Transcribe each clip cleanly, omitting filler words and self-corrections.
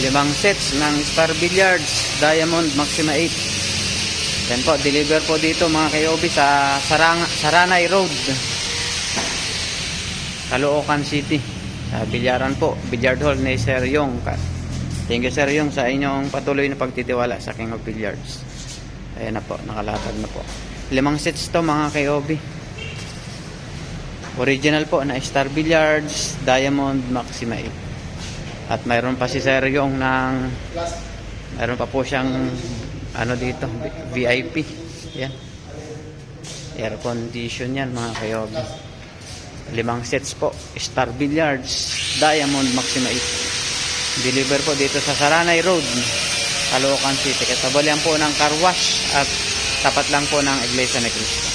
5 sets ng Star Billiards Diamond Maxima 8. Yan po, deliver po dito mga kayobi sa Saranay Road, Caloocan City, sa Bilyaran po, Billiard Hall ni Sir Yong. Thank you Sir Yong sa inyong patuloy na pagtitiwala sa King of Billiards. Ayan na po, nakalatag na po. 5 sets to mga kayobi. Original po na Star Billiards Diamond Maxima 8. At mayroon pa si Sir Yong ng mayroon pa po siyang ano dito, VIP. Yan. Air condition yan mga kayobi. 5 sets po, Star Billiards Diamond Maxima 8. Deliver po dito sa Saranay Road, Caloocan City. Katabi lang po ng car wash at tapat lang po ng Iglesia ni Cristo.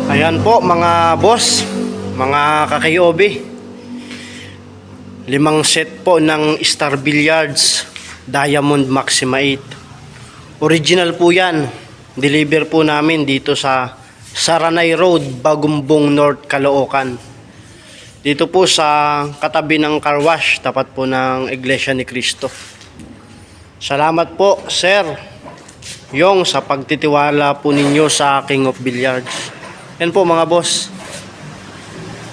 Ayan po mga boss, mga kakayobi. 5 set po ng Star Billiards Diamond Maxima 8. Original po yan. Deliver po namin dito sa Saranay Road, Bagumbong North, Caloocan. Dito po sa katabi ng car wash, tapat po ng Iglesia ni Cristo. Salamat po Sir Yong sa pagtitiwala po ninyo sa King of Billiards. Yan po mga boss.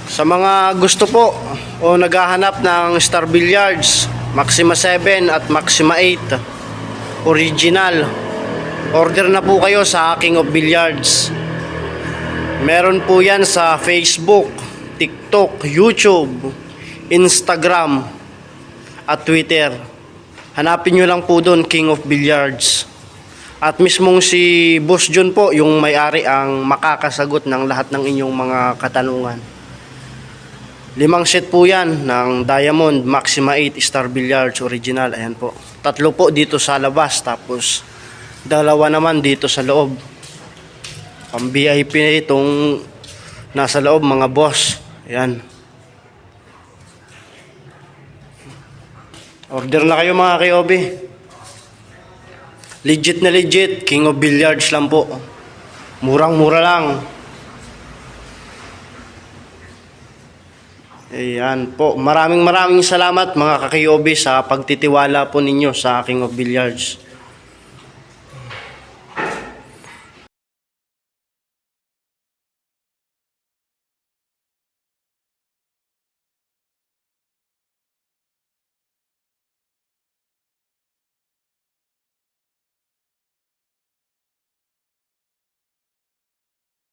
Sa mga gusto po o naghahanap ng Star Billiards Maxima 7 at Maxima 8 original, order na po kayo sa King of Billiards. Meron po yan sa Facebook, TikTok, YouTube, Instagram at Twitter. Hanapin nyo lang po doon King of Billiards. At mismong si Boss John po, yung may-ari, ang makakasagot ng lahat ng inyong mga katanungan. 5 set po yan ng Diamond Maxima 8 Star Billiards original. Ayan po. 3 po dito sa labas, tapos 2 naman dito sa loob. Pang VIP na itong nasa loob mga boss. Ayan. Order na kayo mga kayobi. Legit na legit, King of Billiards lang po. Murang-mura lang. Ayan po. Maraming salamat mga kakayobi sa pagtitiwala po ninyo sa King of Billiards.